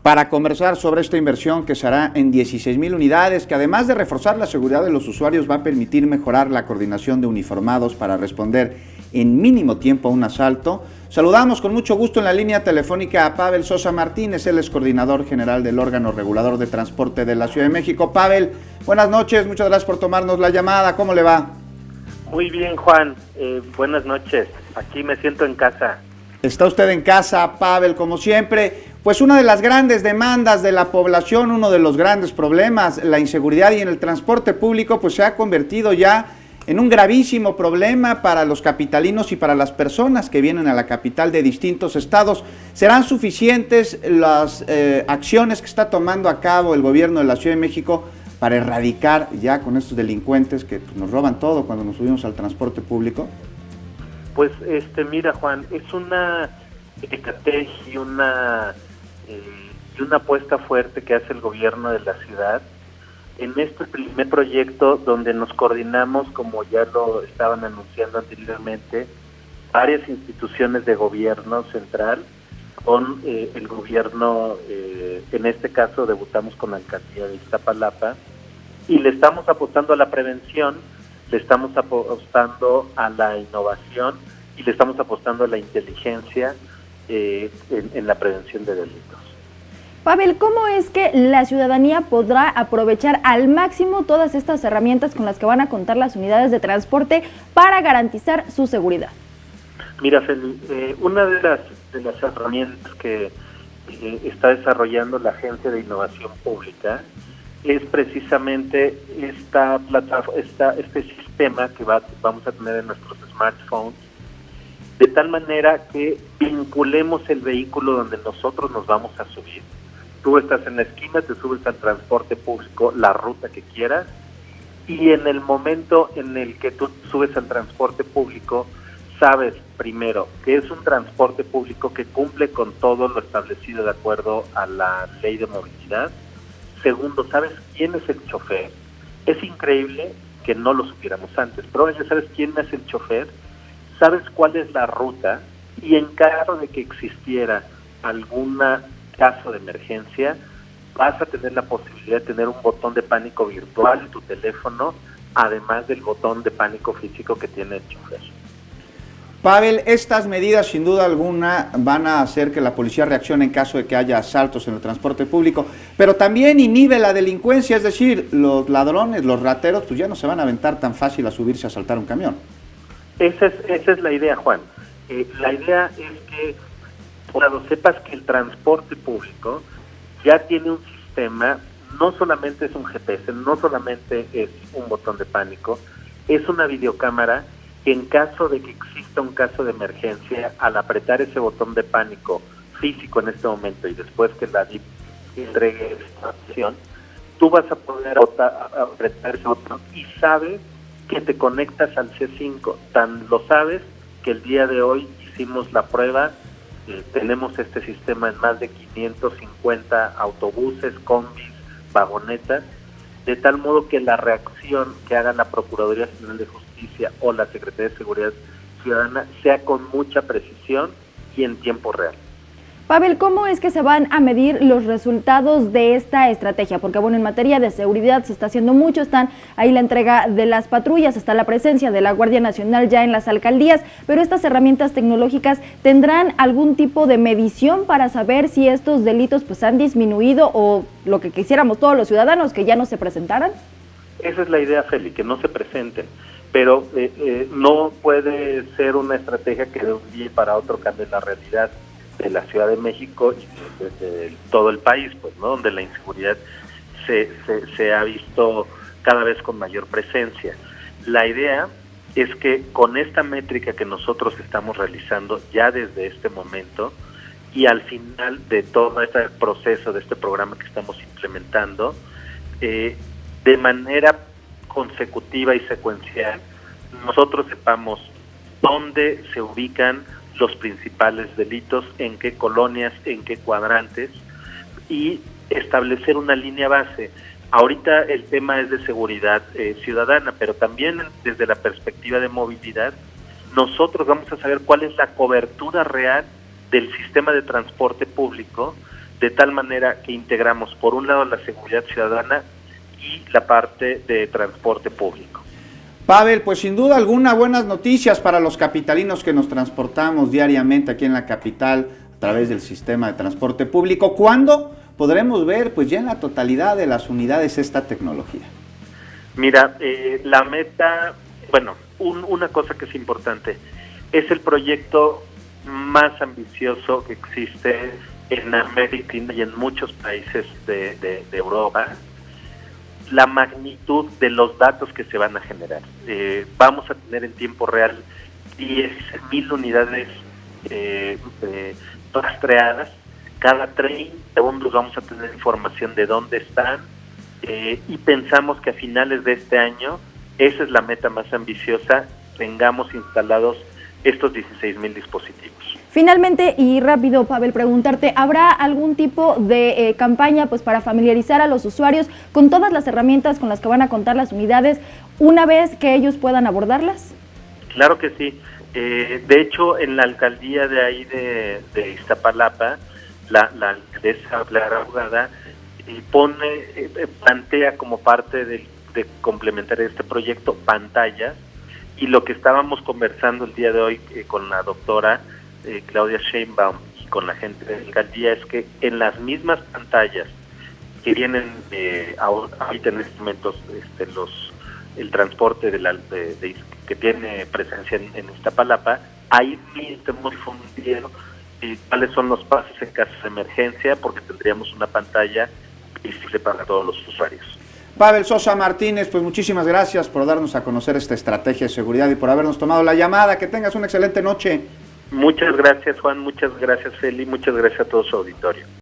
para conversar sobre esta inversión que se hará en 16,000 unidades, que además de reforzar la seguridad de los usuarios, va a permitir mejorar la coordinación de uniformados para responder en mínimo tiempo a un asalto. Saludamos con mucho gusto en la línea telefónica a Pavel Sosa Martínez, él es coordinador general del órgano regulador de transporte de la Ciudad de México. Pavel, buenas noches, muchas gracias por tomarnos la llamada, ¿cómo le va? Muy bien, Juan, buenas noches, aquí me siento en casa. Está usted en casa, Pavel, como siempre. Pues una de las grandes demandas de la población, uno de los grandes problemas, la inseguridad y en el transporte público, pues se ha convertido ya en un gravísimo problema para los capitalinos y para las personas que vienen a la capital de distintos estados. ¿Serán suficientes las acciones que está tomando a cabo el gobierno de la Ciudad de México para erradicar ya con estos delincuentes que pues, nos roban todo cuando nos subimos al transporte público? Pues mira, Juan, es una estrategia y una apuesta fuerte que hace el gobierno de la ciudad en este primer proyecto donde nos coordinamos, como ya lo estaban anunciando anteriormente, varias instituciones de gobierno central con el gobierno, en este caso debutamos con la alcaldía de Iztapalapa y le estamos apostando a la prevención, le estamos apostando a la innovación y le estamos apostando a la inteligencia en la prevención de delitos. Pavel, ¿cómo es que la ciudadanía podrá aprovechar al máximo todas estas herramientas con las que van a contar las unidades de transporte para garantizar su seguridad? Mira, Feli, una de las herramientas que está desarrollando la Agencia de Innovación Pública es precisamente este sistema que vamos a tener en nuestros smartphones, de tal manera que vinculemos el vehículo donde nosotros nos vamos a subir. Tú estás en la esquina, te subes al transporte público, la ruta que quieras, y en el momento en el que tú subes al transporte público, sabes primero que es un transporte público que cumple con todo lo establecido de acuerdo a la ley de movilidad. Segundo, sabes quién es el chofer. Es increíble que no lo supiéramos antes, pero ya sabes quién es el chofer, sabes cuál es la ruta y en caso de que existiera algún caso de emergencia, vas a tener la posibilidad de tener un botón de pánico virtual en tu teléfono, además del botón de pánico físico que tiene el chofer. Pavel, estas medidas sin duda alguna van a hacer que la policía reaccione en caso de que haya asaltos en el transporte público, pero también inhibe la delincuencia, es decir, los ladrones, los rateros, pues ya no se van a aventar tan fácil a subirse a asaltar un camión. Esa es la idea, Juan. La idea es que cuando sepas que el transporte público ya tiene un sistema, no solamente es un GPS, no solamente es un botón de pánico, es una videocámara que en caso de que exista un caso de emergencia, al apretar ese botón de pánico físico en este momento y después que la DIP entregue esta opción, tú vas a poder apretar ese botón y sabes que te conectas al C5, tan lo sabes que el día de hoy hicimos la prueba, tenemos este sistema en más de 550 autobuses, combis, vagonetas, de tal modo que la reacción que haga la Procuraduría General de Justicia o la Secretaría de Seguridad Ciudadana sea con mucha precisión y en tiempo real. Pavel, ¿cómo es que se van a medir los resultados de esta estrategia? Porque bueno, en materia de seguridad se está haciendo mucho, están ahí la entrega de las patrullas, está la presencia de la Guardia Nacional ya en las alcaldías, pero estas herramientas tecnológicas ¿tendrán algún tipo de medición para saber si estos delitos pues han disminuido o lo que quisiéramos todos los ciudadanos, que ya no se presentaran? Esa es la idea, Feli, que no se presenten, pero no puede ser una estrategia que de un día para otro cambie la realidad de la Ciudad de México y de todo el país, pues, ¿no? Donde la inseguridad se ha visto cada vez con mayor presencia. La idea es que con esta métrica que nosotros estamos realizando ya desde este momento y al final de todo este proceso, de este programa que estamos implementando, de manera consecutiva y secuencial, nosotros sepamos dónde se ubican los principales delitos, en qué colonias, en qué cuadrantes, y establecer una línea base. Ahorita el tema es de seguridad ciudadana, pero también desde la perspectiva de movilidad, nosotros vamos a saber cuál es la cobertura real del sistema de transporte público de tal manera que integramos por un lado la seguridad ciudadana y la parte de transporte público. Pavel, pues sin duda alguna buenas noticias para los capitalinos que nos transportamos diariamente aquí en la capital a través del sistema de transporte público. ¿Cuándo podremos ver pues ya en la totalidad de las unidades esta tecnología? Mira, la meta, bueno, una cosa que es importante, es el proyecto más ambicioso que existe en América y en muchos países de Europa. La magnitud de los datos que se van a generar. Vamos a tener en tiempo real 10.000 unidades rastreadas. Cada 30 segundos vamos a tener información de dónde están y pensamos que a finales de este año, esa es la meta más ambiciosa, tengamos instalados estos 16.000 dispositivos. Finalmente, y rápido, Pavel, preguntarte, ¿habrá algún tipo de campaña pues para familiarizar a los usuarios con todas las herramientas con las que van a contar las unidades una vez que ellos puedan abordarlas? Claro que sí. De hecho, en la alcaldía de ahí de Iztapalapa, la alcaldesa Clara Abogada plantea como parte de complementar este proyecto pantallas, y lo que estábamos conversando el día de hoy con la doctora Claudia Sheinbaum y con la gente de la alcaldía es que en las mismas pantallas que vienen ahorita en estos momentos el transporte que tiene presencia en Iztapalapa, ahí mismo difundir cuáles son los pasos en caso de emergencia, porque tendríamos una pantalla visible para todos los usuarios. Pavel Sosa Martínez, pues muchísimas gracias por darnos a conocer esta estrategia de seguridad y por habernos tomado la llamada. Que tengas una excelente noche. Muchas gracias, Juan, muchas gracias, Feli, muchas gracias a todo su auditorio.